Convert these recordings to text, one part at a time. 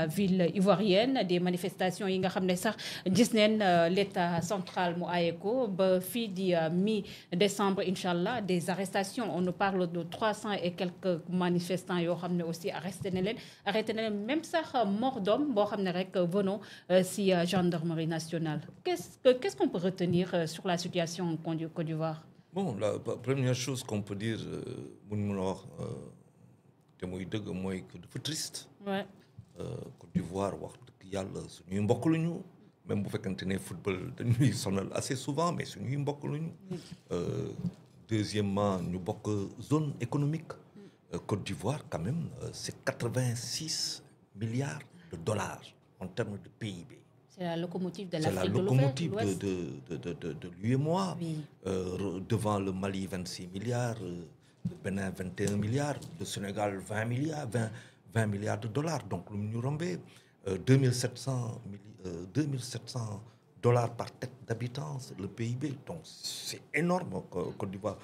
ville ivoirienne des manifestations yi nga xam ne sax gis neen l'état central mu aaye ko ba fii di mi-décembre incha allah des arrestations on nous parle de 300 et quelques manifestants yoo xam ne aussi arrêté na leen même sax mort d'homme boo xam ne rek venons si gendarmerie nationale qu'est-ce qu'on peut retenir sur la situation en Côte d'Ivoire. Bon, la première chose qu'on peut dire bu ñu mën a wax te muy dëgg mooy que dafa triste. Ouais. Côte d'Ivoire wax dëgg yàlla suñuy mbokk lañu même bu fekkente ne football dañuy sonal assez souvent mais suñuy mbokk lañu. Deuxièmement ñu bokk zone économique. Côte d'Ivoire quand même c'est 86 milliards de dollars en termes de PIB. C'est la locomotive de C'est la l'Afrique de locomotive l'Ouest. de l'UEMOA. Oui. Devant le Mali 26 milliards, le Bénin 21 milliards, le Sénégal 20 milliards, 20 milliards de dollars. Donc, nous avons 2700 dollars par tête d'habitants, le PIB. Donc, c'est énorme, Côte d'Ivoire.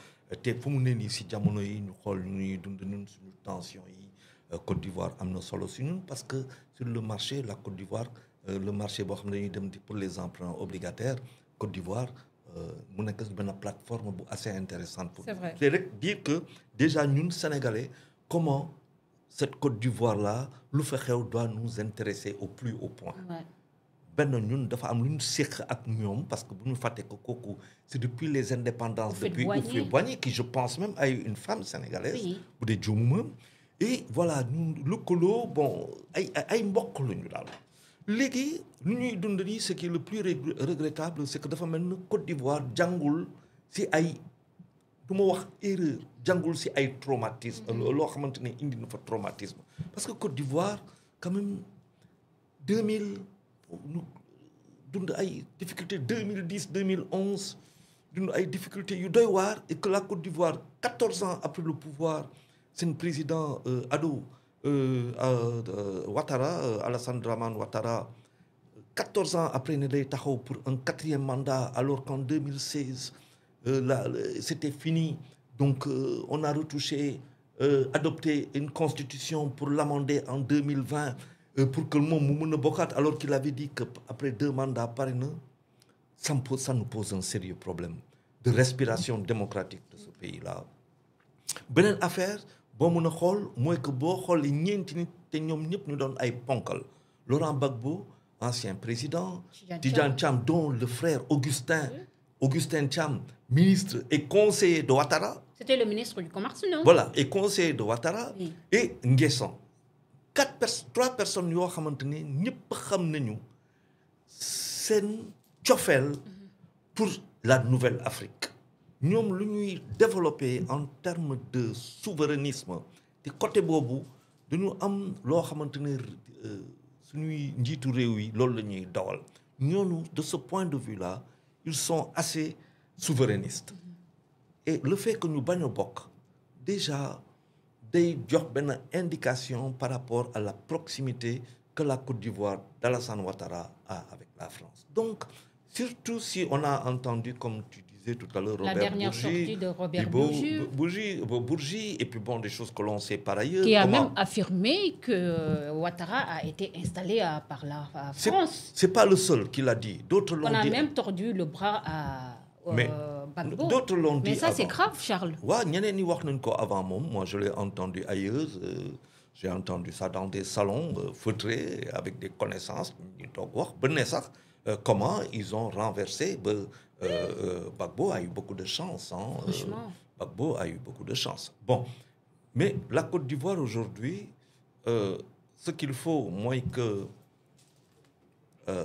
Fu mu ne nii si jamono yi ñu xool ñuy dund ñun suñu tension yi Côte d'Ivoire am na solo si ñun parce que sur le marché la Côte d'Ivoire le marché boo xam ne dañuy dem di pour les emprunts obligataires Côte d'Ivoire mu nekk benn plateforme bu assez intéressante pour. C'est vrai. C'est rek dire que déjà ñun Sénégalais comment cette Côte d'Ivoire là lu fa xew doit nous intéresser au plus haut point. Ouais. benn ñun dafa am lu ñu séq ak ñoom parce que bu ñu fàtte ko kooku c'est depuis les indépendances depuis Houphouët-Boigny qui je pense même a eu une femme sénégalaise Oui. bu dee juumuma et voilà ñun lëkkaloo bon ay mbokk la ñu daal léegi lu ñuy dund nii ce qui est le plus regrettable c'est que dafa mel ni Côte d'Ivoire jàngul si ay du ma wax erreur jàngul si ay traumatisme loo xamante ne indi na fa traumatisme parce que Côte d'Ivoire quand même 2000 ñu dund ay difficultés 2010 2011 dund ay difficultés yu doy waar et que la Côte d'Ivoire 14 ans après le pouvoir seen président Ouattara Alassane Dramane Ouattara 14 ans après ne day taxaw pour un 4e mandat alors qu'en 2016 là c'était fini donc on a retouché adopté une constitution pour l'amender en 2020 pour que moom mu mën a bokkaat alors qu'il avait dit que après 2 mandats pare na ça nous pose un sérieux problème de respiration démocratique de ce pays-là. Beneen affaire boo mën a xool mooy que boo xoolee ñeenti nit te ñoom ñëpp ñu doon ay ponkal Laurent Gbagbo ancien président Tidjane Thiam dont le frère Augustin Thiam ministre et conseiller de Ouattara. C'était le ministre du Commerce, non? Voilà et conseiller de Ouattara. Oui. Et Nguessan. 3 personnes yoo xamante ne ñëpp xam nañu seen cofeel pour la nouvelle Afrique ñoom lu ñuy développer en termes de souverainisme te côté boobu dañu am loo xamante ne suñuy njiitu réew yi loolu la ñuy dawal ñoonu de ce point de vue là ils sont assez souverainistes et le fait que ñu bañ a bokk déjà day jox benn indication par rapport à la proximité que la Côte d'Ivoire d'Alassane Ouattara a avec la France. Donc, surtout si on a entendu, comme tu disais tout à l'heure, La dernière sortie de Robert Bourgi, et puis bon, des choses que l'on sait par ailleurs. Qui a même affirmé que Ouattara a été installé par la France. C'est pas le seul qui l'a dit. D'autres l'ont dit. On a même tordu le bras à... Mais d'autres l'ont dit. Mais ça, avant. c'est grave, Charles. Ouais, ñeneen ñi wax nañ ko avant moom. Moi, je l'ai entendu ailleurs. J'ai entendu ça dans des salons feutrés avec des connaissances. Ñu toog wax ba ne sax comment ils ont renversé. Gbagbo a eu beaucoup de chance. Hein. Franchement. Gbagbo a eu beaucoup de chance. Bon, mais la Côte d'Ivoire aujourd'hui, ce qu'il faut, moi, que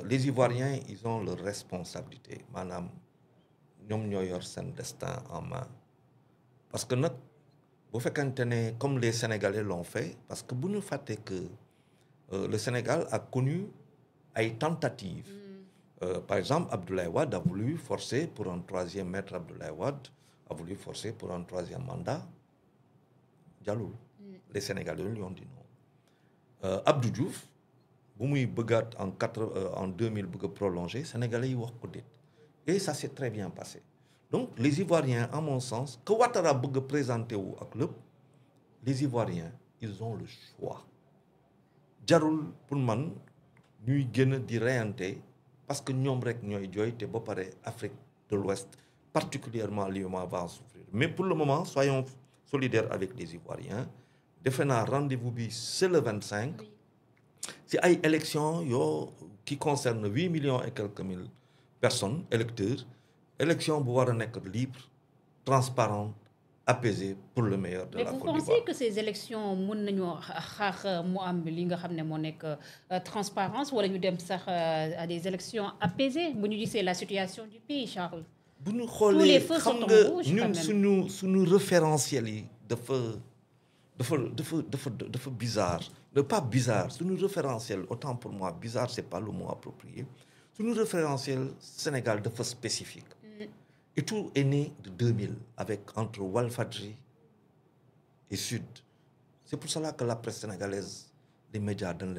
les Ivoiriens, ils ont leur responsabilité. Madame. ñoom ñoo yor seen destin en main parce que nag bu fekkente ne comme les Sénégalais l'ont fait parce que bu ñu fàtte que le Sénégal a connu ay tentatives par exemple Abdoulaye Wade a voulu forcer pour un 3e maître Abdoulaye Wade a voulu forcer pour un 3e mandat jàllul les Sénégalais lui ont dit non Abdou Diouf bu muy bëggaat en 2000 bëgg a prolonger Sénégalais yi wax ko déet. Et ça s'est très bien passé. Donc, les Ivoiriens, à mon sens, que Ouattara bëgg présenter au club, les Ivoiriens, ils ont le choix. jarul pour man ñuy gën a di reyante parce que ñoom rek ñooy jooy te ba pare Afrique de l'Ouest particulièrement l'UEMOA va en souffrir mais pour le moment soyons solidaires avec les Ivoiriens defe naa rendez-vous bi c'est le 25 si ay élections yoo qui concerne 8 millions et quelques mille personnes électeurs élection bu war a nekk libre transparente apaisée pour le meilleur de la Côte d'Ivoire. Mais vous pensez que ces élections mën nañu xaar mu am li nga xam ne moo nekk transparence wala ñu dem sax à des élections apaisées bu ñu gisee la situation du pays Charles. bu ñu xoolee xam nga ñun suñu référentiel yi dafa bizarre pas bizarre suñu référentiel autant pour moi bizarre c'est pas le mot approprié suñu référentiel Sénégal dafa spécifique. Et tout est né de 2000 avec entre Walfadjri et Sud. C'est pour cela que la presse sénégalaise, les médias dañ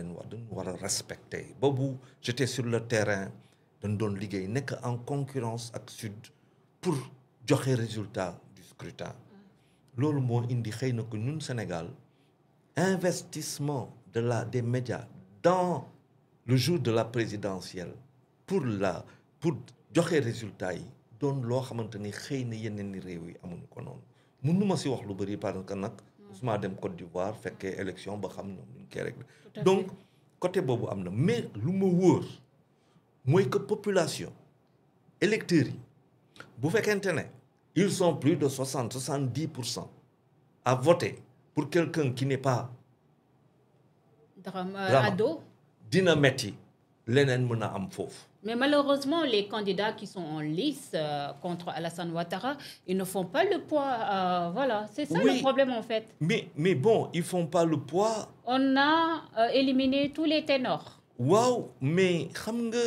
war a respecter. Boobu j'étais sur le terrain dañ doon liggéey nekk en concurrence ak Sud pour joxe résultat du scrutin. Loolu moo indi xëy na que ñun Sénégal investissement des médias dans le jour de la présidentielle pour joxe résultat yi. doon loo xamante ni xëy na yeneen ni réew yi amuñu ko noonu mënuma si wax lu bëri parce que nag musuma dem Côte d'Ivoire fekkee élection ba xam ñoom ñu koy régler donc côté boobu am na mais lu ma wóor mooy que population électeurs yi bu fekkente ne ils sont plus de 70% à voter pour quelqu'un qui n'est pas Ado dina metti leneen mën a am foofu. Mais malheureusement, les candidats qui sont en lice contre Alassane Ouattara, ils ne font pas le poids. Voilà, c'est ça le problème en fait. Mais bon, ils font pas le poids. On a éliminé tous les ténors. Waouh, mais xam nga.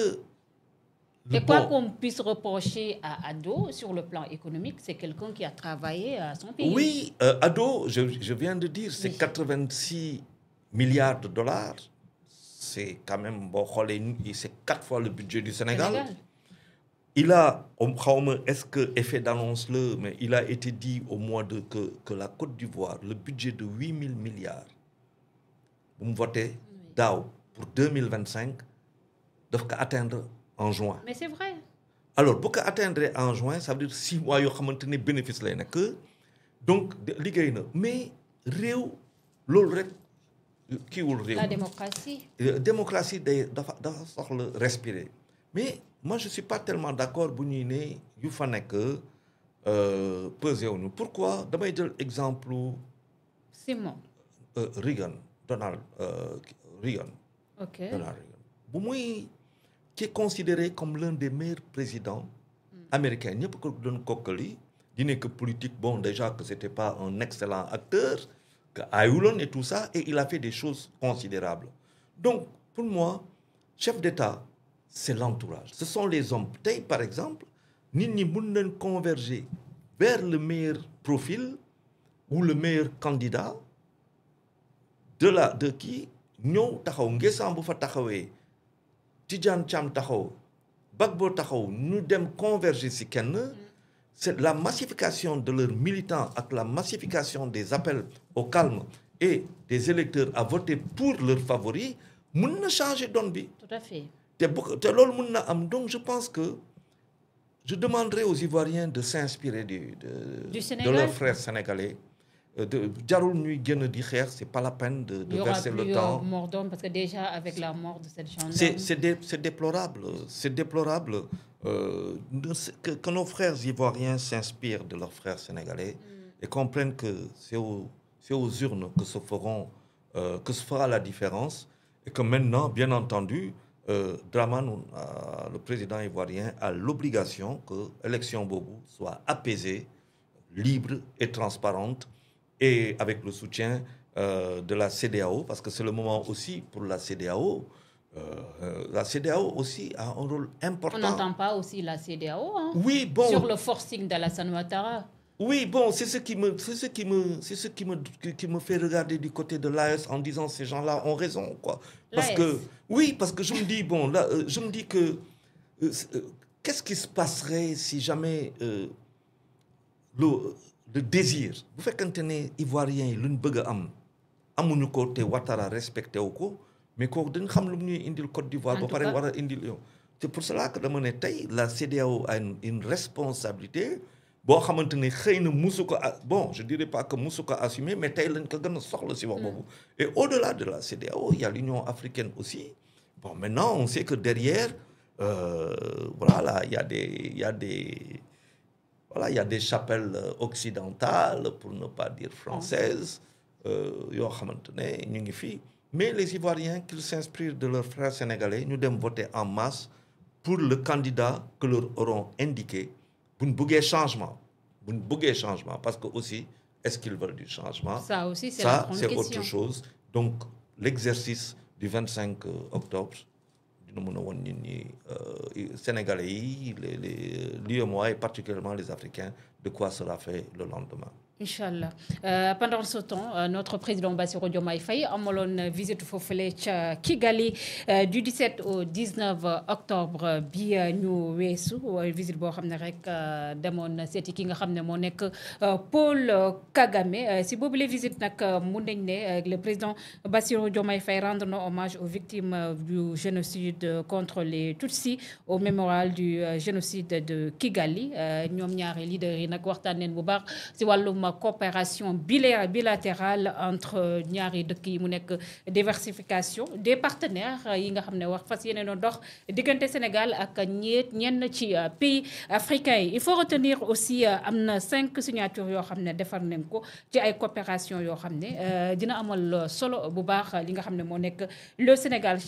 Et quoi qu'on puisse reprocher à Ado sur le plan économique, c'est quelqu'un qui a travaillé à son pays. Oui, Ado, je viens de dire, c'est 86 milliards de dollars. C'est quand même, bon, c'est 4 fois le budget du Sénégal. Il a, est-ce que effet d'annonce là, mais il a été dit au mois de que la Côte d'Ivoire, le budget de 8 000 milliards, vous me votez, DAO, pour 2025, doivent atteindre en juin. Mais c'est vrai. Alors, pour atteindre en juin, ça veut dire 6 mois, il y a bénéfice là. Donc, mais, réew, l'ol la démocratie. La démocratie dafa soxla respirer mais moi je suis pas tellement d'accord bu ñuy ne yu fa nekk pesé wuñu pourquoi damay jël exemple Simon Donald Reagan ok Donald Reagan bu muy qui est considéré comme l'un des meilleurs présidents américains ñëpp ko doon kokkali di nekk politique bon déjà que c'était pas un excellent acteur que Ayoulon et tout ça, et il a fait des choses considérables. Donc, pour moi, chef d'État, c'est l'entourage. Ce sont les hommes. Par exemple, nous pouvons converger vers le meilleur profil ou le meilleur candidat de qui nous avons Tidjane Cham taxaw Bagbo taxaw nous dem converger si kenn. C'est la massification de leurs militants avec la massification des appels au calme et des électeurs à voter pour leurs favoris, mën na changer donne bi. Tout à fait. te loolu mën na am donc je pense que je demanderai aux Ivoiriens de s'inspirer de leurs frères sénégalais. Jarul ñuy génn di xeex, c'est pas la peine de verser le temps. Il y aura plus mort d'homme parce que déjà avec la mort de cette gendarme. C'est déplorable. C'est déplorable que nos frères ivoiriens s'inspirent de leurs frères sénégalais et comprennent que c'est aux urnes que se fera la différence et que maintenant, bien entendu, Dramane, le président ivoirien, a l'obligation que l'élection Bobo soit apaisée, libre et transparente et avec le soutien de la CEDEAO, parce que c'est le moment aussi pour la CEDEAO. La CEDEAO aussi a un rôle important. On n'entend pas aussi la CEDEAO oui, bon, sur le forcing d'Alassane Ouattara. Oui, bon, c'est ce qui me fait regarder du côté de l'AES en disant ces gens-là ont raison, quoi. Parce que je me dis bon, là, je me dis que qu'est-ce qui se passerait si jamais le désir, vous faites qu'un Ivoirien, l'une bëgg am, amuñu ko te Ouattara respecté wu ko, mais kooku dañ xam lu mu ñuy indil Côte d'Ivoire ba pare war a indil yow. C'est pour cela que dama ne tey la CEDEAO a une responsabilité boo xamante ne xëy na musu ko bon je dirais pas que musu ko assumer mais tey lañ ko gën a soxla si wax boobu. Et au-delà de la CEDEAO il y a l'Union africaine aussi. Bon maintenant on sait que derrière voilà il y a des chapelles occidentales pour ne pas dire françaises yoo xamante ne ñu ngi fii. Mais les Ivoiriens qu'ils s'inspirent de leurs frères sénégalais ñu dem voter en masse pour le candidat que leur auront indiqué bu ñu bëggee changement parce que aussi est-ce qu'ils veulent du changement. Ça aussi c'est autre chose. Donc l'exercice du 25 octobre dina mën a woon nit ñi sénégalais yi l'UEMOA et particulièrement les Africains de quoi sera fait le lendemain. Inch'Allah. Pendant ce temps, notre président Bassirou Diomaye Faye amaloon visite foofule ca Kigali du 17 au 19 octobre bi ñu weesu visite boo xam ne rek demoon seeti ki nga xam ne moo nekk Paul Kagame si boobu les visites nag mun nañ ne le président Bassirou Diomaye Faye rendre na hommage aux victimes du génocide contre les Tutsis au mémorial du génocide de Kigali ñoom ñaari leaders yi nag waxtaan neen bu baax si wàllum coopération bilatérale entre ñaari dëkk yi mu nekk diversification des partenaires yi nga xam ne wax fas yéene no dox diggante Sénégal ak ñenn ci pays africains yi. Il faut retenir aussi am na 5 signatures yoo xam ne defar nañ ko ci ay coopération yoo xam ne dina amal solo bu baax li nga xam ne moo nekk le Sénégal.